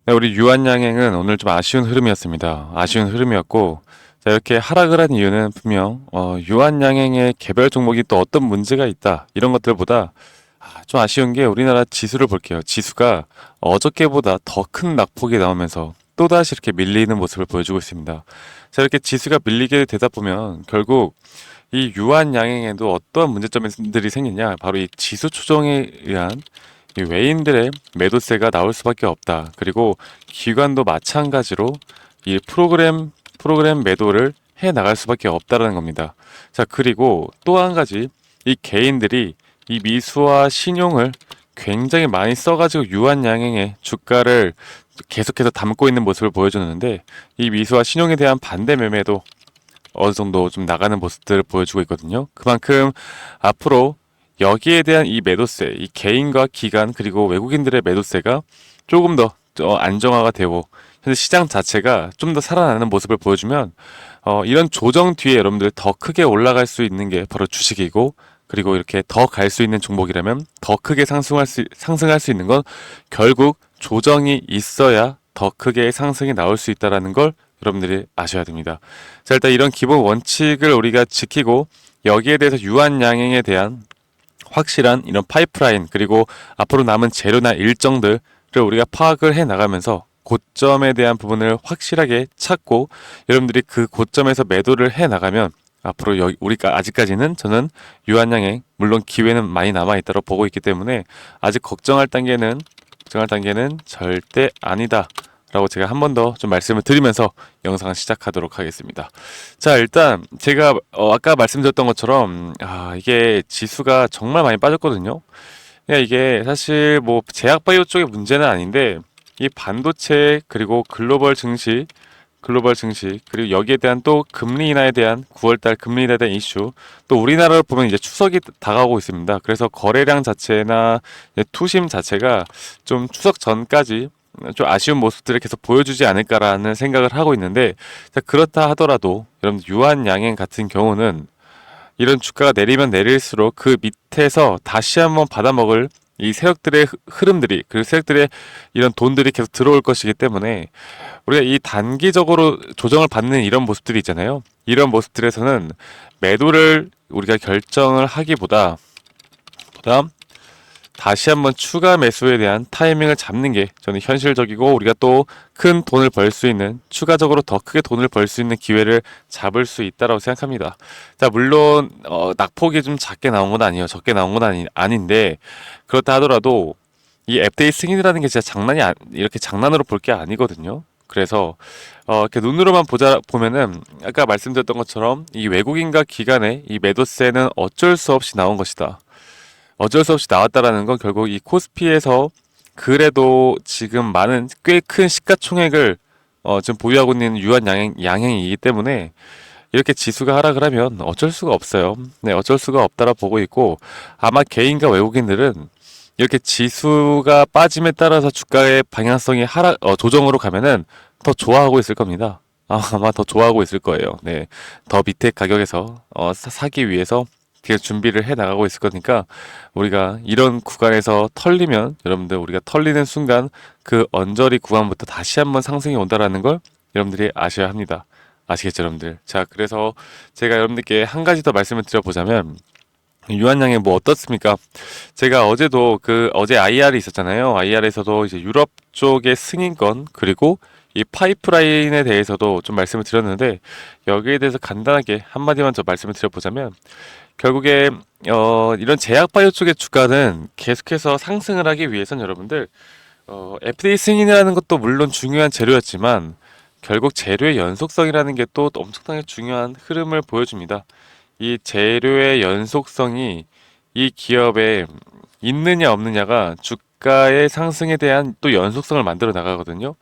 네, 우리 유한양행은 오늘 좀 아쉬운 흐름이었습니다. 아쉬운 흐름이었고, 자, 이렇게 하락을 한 이유는 분명 유한양행의 개별 종목이 또 어떤 문제가 있다 이런 것들보다 좀 아쉬운 게 우리나라 지수를 볼게요. 지수가 어저께보다 더 큰 낙폭이 나오면서 또다시 이렇게 밀리는 모습을 보여주고 있습니다. 자, 이렇게 지수가 밀리게 되다 보면 결국 이 유한양행에도 어떤 문제점들이 생기냐, 바로 이 지수 조정에 의한 이 외인들의 매도세가 나올 수밖에 없다. 그리고 기관도 마찬가지로 이 프로그램 매도를 해 나갈 수밖에 없다라는 겁니다. 자, 그리고 또 한 가지, 이 개인들이 이 미수와 신용을 굉장히 많이 써가지고 유한양행의 주가를 계속해서 담고 있는 모습을 보여주는데, 이 미수와 신용에 대한 반대 매매도 어느 정도 좀 나가는 모습들을 보여주고 있거든요. 그만큼 앞으로 여기에 대한 이 매도세, 이 개인과 기관 그리고 외국인들의 매도세가 조금 더 안정화가 되고 현재 시장 자체가 좀 더 살아나는 모습을 보여주면 이런 조정 뒤에 여러분들 더 크게 올라갈 수 있는 게 바로 주식이고, 그리고 이렇게 더 갈 수 있는 종목이라면 더 크게 상승할 수 있는 건 결국 조정이 있어야 더 크게 상승이 나올 수 있다라는 걸 여러분들이 아셔야 됩니다. 자, 일단 이런 기본 원칙을 우리가 지키고 여기에 대해서 유한양행에 대한 확실한 이런 파이프라인, 그리고 앞으로 남은 재료나 일정들을 우리가 파악을 해 나가면서 고점에 대한 부분을 확실하게 찾고 여러분들이 그 고점에서 매도를 해 나가면 앞으로 우리가 아직까지는 저는 유한양행, 물론 기회는 많이 남아 있다고 보고 있기 때문에 아직 걱정할 단계는 절대 아니다 라고 제가 한 번 더 좀 말씀을 드리면서 영상을 시작하도록 하겠습니다. 자, 일단 제가 아까 말씀드렸던 것처럼 이게 지수가 정말 많이 빠졌거든요. 그러니까 이게 사실 뭐 제약바이오 쪽의 문제는 아닌데, 이 반도체 그리고 글로벌 증시 그리고 여기에 대한 또 금리 인하에 대한 9월달 금리 인하에 대한 이슈, 또 우리나라를 보면 이제 추석이 다가오고 있습니다. 그래서 거래량 자체나 투심 자체가 좀 추석 전까지 좀 아쉬운 모습들을 계속 보여주지 않을까라는 생각을 하고 있는데, 자, 그렇다 하더라도 여러분 유한양행 같은 경우는 이런 주가가 내리면 내릴수록 그 밑에서 다시 한번 받아먹을 이 세력들의 흐름들이, 그 세력들의 이런 돈들이 계속 들어올 것이기 때문에 우리가 이 단기적으로 조정을 받는 이런 모습들이 있잖아요. 이런 모습들에서는 매도를 우리가 결정을 하기보다 다시 한번 추가 매수에 대한 타이밍을 잡는 게 저는 현실적이고, 우리가 또 큰 돈을 벌 수 있는, 추가적으로 더 크게 돈을 벌 수 있는 기회를 잡을 수 있다고 생각합니다. 자, 물론 낙폭이 좀 작게 나온 건 아니에요. 적게 나온 건 아닌데, 그렇다 하더라도 이 FTA 승인이라는 게 진짜 이렇게 장난으로 볼 게 아니거든요. 그래서 이렇게 눈으로만 보면은 아까 말씀드렸던 것처럼 이 외국인과 기관의 이 매도세는 어쩔 수 없이 나온 것이다. 어쩔 수 없이 나왔다라는 건 결국 이 코스피에서 그래도 지금 많은 꽤 큰 시가총액을 지금 보유하고 있는 양행이기 때문에 이렇게 지수가 하락을 하면 어쩔 수가 없어요. 네, 어쩔 수가 없다라 보고 있고, 아마 개인과 외국인들은 이렇게 지수가 빠짐에 따라서 주가의 방향성이 조정으로 가면은 더 좋아하고 있을 겁니다. 아마 더 좋아하고 있을 거예요. 네, 더 밑에 가격에서 사기 위해서 계속 준비를 해 나가고 있을 거니까, 우리가 이런 구간에서 털리면 여러분들, 우리가 털리는 순간 그 언저리 구간부터 다시 한번 상승이 온다라는 걸 여러분들이 아셔야 합니다. 아시겠죠, 여러분들? 자, 그래서 제가 여러분들께 한 가지 더 말씀을 드려보자면, 유한양행 뭐 어떻습니까? 제가 어제 IR이 있었잖아요. IR에서도 이제 유럽 쪽의 승인권, 그리고 이 파이프라인에 대해서도 좀 말씀을 드렸는데, 여기에 대해서 간단하게 한마디만 더 말씀을 드려보자면, 결국에 이런 제약바이오 쪽의 주가는 계속해서 상승을 하기 위해선 여러분들 FDA 승인이라는 것도 물론 중요한 재료였지만, 결국 재료의 연속성이라는 게 또 엄청나게 중요한 흐름을 보여줍니다. 이 재료의 연속성이 이 기업에 있느냐 없느냐가 주가의 상승에 대한 또 연속성을 만들어 나가거든요.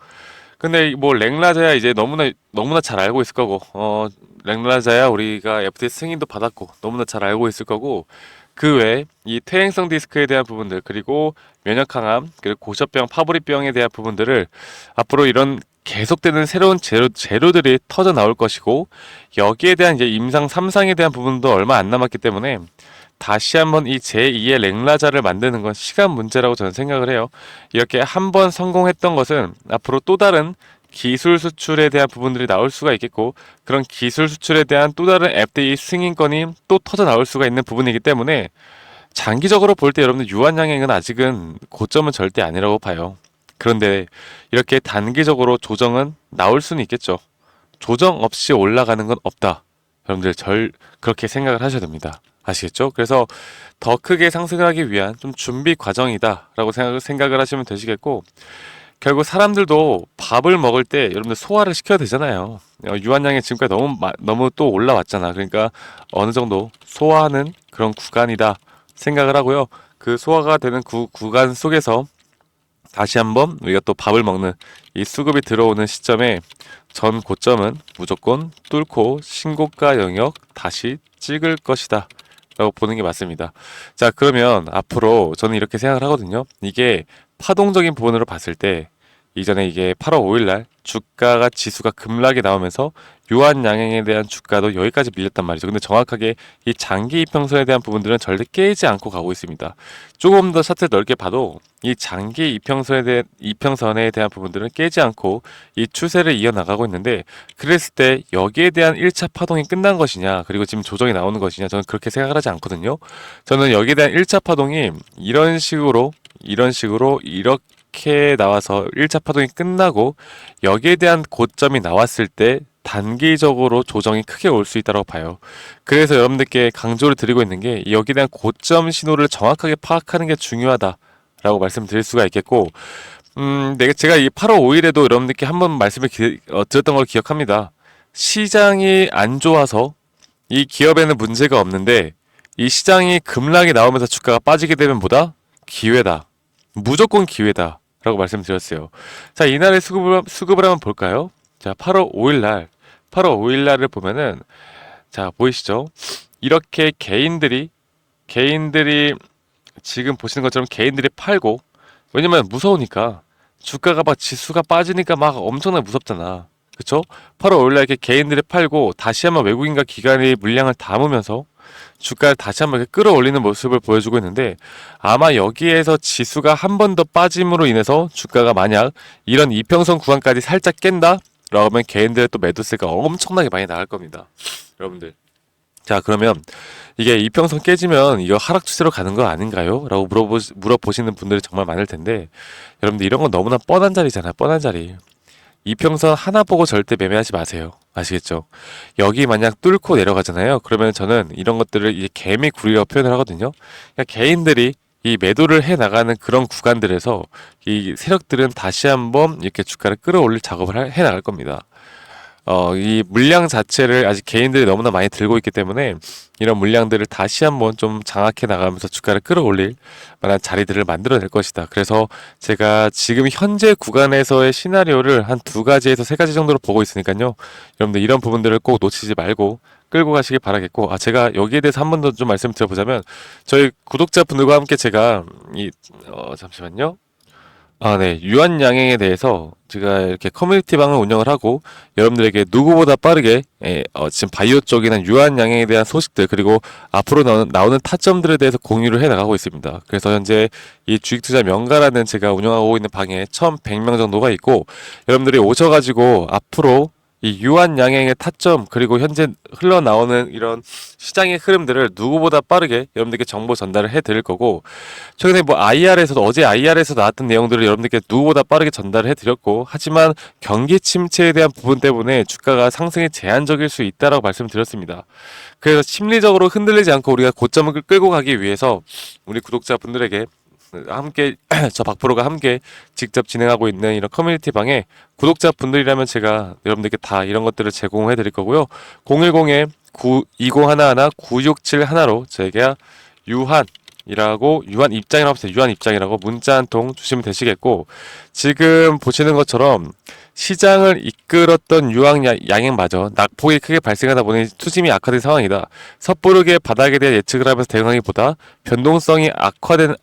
근데 뭐 랭라자야 이제 너무나 잘 알고 있을 거고, 랭라자야 우리가 FDA 승인도 받았고 너무나 잘 알고 있을 거고, 그 외에 이 퇴행성 디스크에 대한 부분들, 그리고 면역항암, 그리고 고셔병, 파브리병에 대한 부분들을 앞으로 이런 계속되는 새로운 재료들이 터져 나올 것이고, 여기에 대한 이제 임상 3상에 대한 부분도 얼마 안 남았기 때문에 다시 한번 이 제2의 랭라자를 만드는 건 시간 문제라고 저는 생각을 해요. 이렇게 한 번 성공했던 것은 앞으로 또 다른 기술 수출에 대한 부분들이 나올 수가 있겠고, 그런 기술 수출에 대한 또 다른 FDA 승인권이 또 터져 나올 수가 있는 부분이기 때문에 장기적으로 볼 때 여러분들 유한양행은 아직은 고점은 절대 아니라고 봐요. 그런데 이렇게 단기적으로 조정은 나올 수는 있겠죠. 조정 없이 올라가는 건 없다. 여러분들 그렇게 생각을 하셔야 됩니다. 아시겠죠? 그래서 더 크게 상승을 하기 위한 좀 준비 과정이다라고 생각을 하시면 되시겠고, 결국 사람들도 밥을 먹을 때 여러분들 소화를 시켜야 되잖아요. 유한양이 지금까지 너무 또 올라왔잖아. 그러니까 어느 정도 소화하는 그런 구간이다 생각을 하고요. 그 소화가 되는 구간 속에서 다시 한번 우리가 또 밥을 먹는 이 수급이 들어오는 시점에 전 고점은 무조건 뚫고 신고가 영역 다시 찍을 것이다 라고 보는 게 맞습니다. 자, 그러면 앞으로 저는 이렇게 생각을 하거든요. 이게 파동적인 부분으로 봤을 때 이전에 이게 8월 5일날 주가가 지수가 급락이 나오면서 유한양행에 대한 주가도 여기까지 밀렸단 말이죠. 근데 정확하게 이 장기 이평선에 대한 부분들은 절대 깨지 않고 가고 있습니다. 조금 더 차트를 넓게 봐도 이 장기 이평선에 대한 부분들은 깨지 않고 이 추세를 이어나가고 있는데, 그랬을 때 여기에 대한 1차 파동이 끝난 것이냐, 그리고 지금 조정이 나오는 것이냐, 저는 그렇게 생각을 하지 않거든요. 저는 여기에 대한 1차 파동이 이런 식으로 이렇게 나와서 1차 파동이 끝나고 여기에 대한 고점이 나왔을 때 단기적으로 조정이 크게 올 수 있다고 봐요. 그래서 여러분들께 강조를 드리고 있는 게 여기에 대한 고점 신호를 정확하게 파악하는 게 중요하다라고 말씀드릴 수가 있겠고, 제가 이 8월 5일에도 여러분들께 한번 말씀을 드렸던 걸 기억합니다. 시장이 안 좋아서 이 기업에는 문제가 없는데 이 시장이 급락이 나오면서 주가가 빠지게 되면 뭐다? 기회다. 무조건 기회다. 라고 말씀드렸어요. 자, 이날의 수급을 한번 볼까요? 자, 8월 5일날을 보면은, 자, 보이시죠? 이렇게 개인들이 지금 보시는 것처럼 개인들이 팔고, 왜냐면 무서우니까, 주가가 막 지수가 빠지니까 막 엄청나게 무섭잖아. 그쵸? 8월 5일날 이렇게 개인들이 팔고, 다시 한번 외국인과 기관이 물량을 담으면서, 주가를 다시 한번 이렇게 끌어올리는 모습을 보여주고 있는데, 아마 여기에서 지수가 한 번 더 빠짐으로 인해서 주가가 만약 이런 이평선 구간까지 살짝 깬다? 라고 하면 개인들의 또 매도세가 엄청나게 많이 나갈 겁니다. 여러분들. 자, 그러면 이게 이평선 깨지면 이거 하락 추세로 가는 거 아닌가요? 라고 물어보시는 분들이 정말 많을 텐데, 여러분들 이런 건 너무나 뻔한 자리잖아. 뻔한 자리. 이평선 하나 보고 절대 매매하지 마세요. 아시겠죠? 여기 만약 뚫고 내려가잖아요. 그러면 저는 이런 것들을 이제 개미굴이라고 표현을 하거든요. 그러니까 개인들이 이 매도를 해 나가는 그런 구간들에서 이 세력들은 다시 한번 이렇게 주가를 끌어올릴 작업을 해 나갈 겁니다. 이 물량 자체를 아직 개인들이 너무나 많이 들고 있기 때문에 이런 물량들을 다시 한번 좀 장악해 나가면서 주가를 끌어올릴 만한 자리들을 만들어낼 것이다. 그래서 제가 지금 현재 구간에서의 시나리오를 한 2가지에서 3가지 정도로 보고 있으니까요. 여러분들 이런 부분들을 꼭 놓치지 말고 끌고 가시길 바라겠고, 제가 여기에 대해서 한 번 더 좀 말씀을 드려보자면, 저희 구독자분들과 함께 제가 잠시만요. 네. 유한양행에 대해서 제가 이렇게 커뮤니티 방을 운영을 하고 여러분들에게 누구보다 빠르게 지금 바이오 쪽이나 유한양행에 대한 소식들, 그리고 앞으로 나오는 타점들에 대해서 공유를 해 나가고 있습니다. 그래서 현재 이 주식투자 명가라는 제가 운영하고 있는 방에 1,100명 정도가 있고, 여러분들이 오셔가지고 앞으로 이 유한양행의 타점, 그리고 현재 흘러나오는 이런 시장의 흐름들을 누구보다 빠르게 여러분들께 정보 전달을 해드릴 거고, 최근에 어제 IR에서 나왔던 내용들을 여러분들께 누구보다 빠르게 전달을 해드렸고, 하지만 경기 침체에 대한 부분 때문에 주가가 상승이 제한적일 수 있다라고 말씀드렸습니다. 그래서 심리적으로 흔들리지 않고 우리가 고점을 끌고 가기 위해서 우리 구독자분들에게 함께 저 박프로가 함께 직접 진행하고 있는 이런 커뮤니티 방에 구독자분들이라면 제가 여러분들께 다 이런 것들을 제공해 드릴 거고요. 010-2011-9671로 저에게 유한 입장이라고 하세요. 유한 입장이라고 문자 한 통 주시면 되시겠고, 지금 보시는 것처럼 시장을 이끌었던 유한양행마저 낙폭이 크게 발생하다 보니 투심이 악화된 상황이다. 섣부르게 바닥에 대한 예측을 하면서 대응하기보다 변동성이 악화된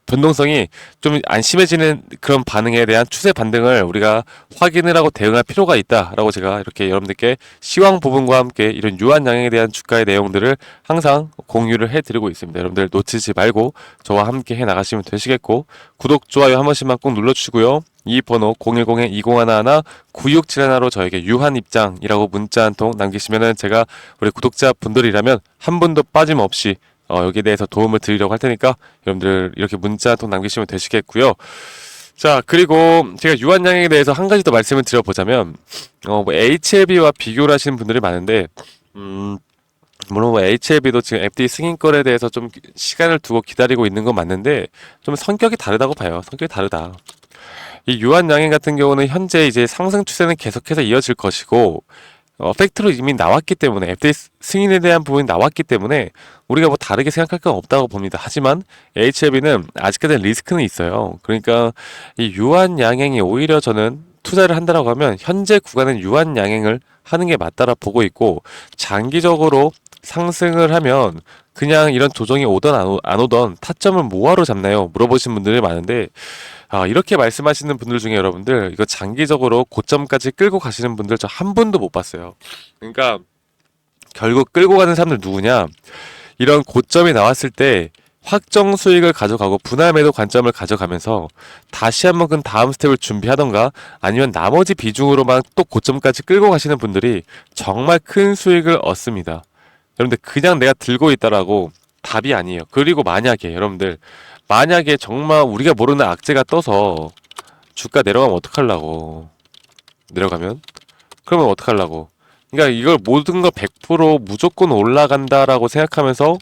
변동성이 좀 안 심해지는 그런 반응에 대한 추세 반등을 우리가 확인을 하고 대응할 필요가 있다라고 제가 이렇게 여러분들께 시황 부분과 함께 이런 유한 양행에 대한 주가의 내용들을 항상 공유를 해드리고 있습니다. 여러분들 놓치지 말고 저와 함께 해 나가시면 되시겠고, 구독, 좋아요 한 번씩만 꼭 눌러주시고요. 이 번호 010-2011-9671로 저에게 유한 입장이라고 문자 한 통 남기시면은 제가 우리 구독자 분들이라면 한 분도 빠짐없이 여기에 대해서 도움을 드리려고 할 테니까 여러분들 이렇게 문자 한 통 남기시면 되시겠고요. 자, 그리고 제가 유한양행에 대해서 한 가지 더 말씀을 드려보자면, 뭐 HLB와 비교를 하시는 분들이 많은데, 물론 뭐 HLB도 지금 FD 승인권에 대해서 좀 시간을 두고 기다리고 있는 건 맞는데, 좀 성격이 다르다고 봐요. 성격이 다르다. 이 유한양행 같은 경우는 현재 이제 상승 추세는 계속해서 이어질 것이고, 팩트로 이미 나왔기 때문에, FDA 승인에 대한 부분이 나왔기 때문에 우리가 뭐 다르게 생각할 건 없다고 봅니다. 하지만 HLB는 아직까지 리스크는 있어요. 그러니까 이 유한 양행이 오히려 저는 투자를 한다라고 하면 현재 구간은 유한 양행을 하는 게 맞다라 보고 있고, 장기적으로 상승을 하면 그냥 이런 조정이 오던 안 오던 타점을 뭐하러 잡나요? 물어보신 분들이 많은데, 이렇게 말씀하시는 분들 중에 여러분들 이거 장기적으로 고점까지 끌고 가시는 분들 저 한 분도 못 봤어요. 그러니까 결국 끌고 가는 사람들 누구냐? 이런 고점이 나왔을 때 확정 수익을 가져가고 분할 매도 관점을 가져가면서 다시 한번 그 다음 스텝을 준비하던가, 아니면 나머지 비중으로만 또 고점까지 끌고 가시는 분들이 정말 큰 수익을 얻습니다. 여러분들 그냥 내가 들고 있다라고 답이 아니에요. 그리고 만약에 정말 우리가 모르는 악재가 떠서 주가 내려가면 어떡하려고. 내려가면? 그러면 어떡하려고. 그러니까 이걸 모든 걸 100% 무조건 올라간다라고 생각하면서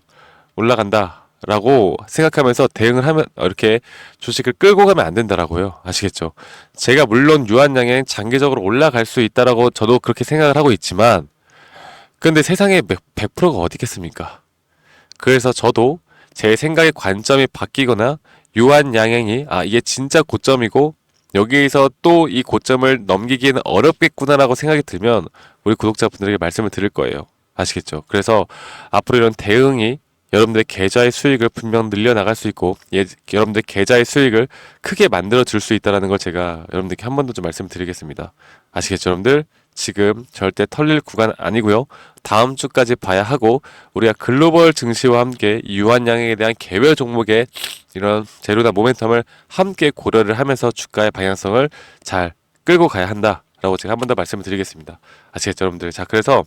대응을 하면, 이렇게 주식을 끌고 가면 안 된다라고요. 아시겠죠? 제가 물론 유한양행 장기적으로 올라갈 수 있다라고 저도 그렇게 생각을 하고 있지만, 근데 세상에 100%가 어디 있겠습니까? 그래서 저도 제 생각의 관점이 바뀌거나 유한양행이 이게 진짜 고점이고 여기에서 또 이 고점을 넘기기에는 어렵겠구나라고 생각이 들면 우리 구독자분들에게 말씀을 드릴 거예요. 아시겠죠? 그래서 앞으로 이런 대응이 여러분들의 계좌의 수익을 분명 늘려나갈 수 있고, 여러분들의 계좌의 수익을 크게 만들어 줄 수 있다는 걸 제가 여러분들께 한 번 더 좀 말씀드리겠습니다. 아시겠죠, 여러분들? 지금 절대 털릴 구간 아니고요. 다음 주까지 봐야 하고, 우리가 글로벌 증시와 함께 유한양행에 대한 개별 종목의 이런 재료나 모멘텀을 함께 고려를 하면서 주가의 방향성을 잘 끌고 가야 한다라고 제가 한 번 더 말씀을 드리겠습니다. 아시겠죠, 여러분들? 자, 그래서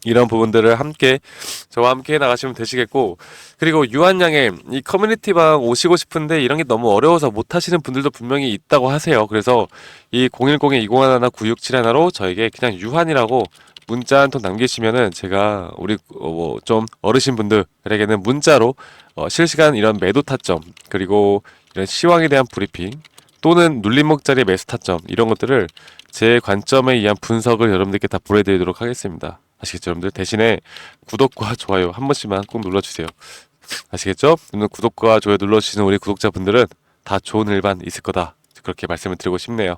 이런 부분들을 저와 함께 나가시면 되시겠고, 그리고 유한양행 이 커뮤니티방 오시고 싶은데 이런 게 너무 어려워서 못 하시는 분들도 분명히 있다고 하세요. 그래서 이 010-2011-9671로 저에게 그냥 유한이라고 문자 한 통 남기시면은 제가 우리 좀 어르신 분들에게는 문자로 실시간 이런 매도 타점, 그리고 이런 시황에 대한 브리핑, 또는 눌림목자리 매수 타점, 이런 것들을 제 관점에 의한 분석을 여러분들께 다 보내드리도록 하겠습니다. 아시겠죠, 여러분들? 대신에 구독과 좋아요 한 번씩만 꼭 눌러주세요. 아시겠죠? 오늘 구독과 좋아요 눌러주시는 우리 구독자분들은 다 좋은 일만 있을 거다, 그렇게 말씀을 드리고 싶네요.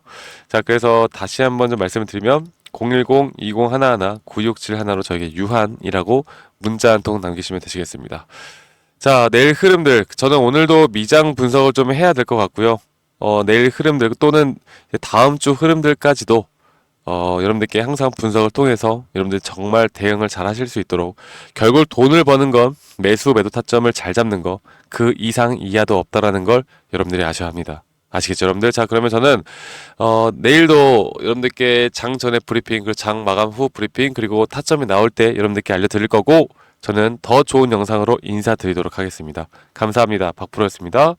자, 그래서 다시 한번 좀 말씀을 드리면 010-2011-9671로 저에게 유한이라고 문자 한 통 남기시면 되시겠습니다. 자, 내일 흐름들, 저는 오늘도 미장 분석을 좀 해야 될 것 같고요. 내일 흐름들 또는 다음 주 흐름들까지도 여러분들께 항상 분석을 통해서 여러분들 정말 대응을 잘 하실 수 있도록, 결국 돈을 버는 건 매수 매도 타점을 잘 잡는 거, 그 이상 이하도 없다라는 걸 여러분들이 아셔야 합니다. 아시겠죠, 여러분들? 자, 그러면 저는 내일도 여러분들께 장 전에 브리핑, 그리고 장 마감 후 브리핑, 그리고 타점이 나올 때 여러분들께 알려드릴 거고, 저는 더 좋은 영상으로 인사드리도록 하겠습니다. 감사합니다. 박프로였습니다.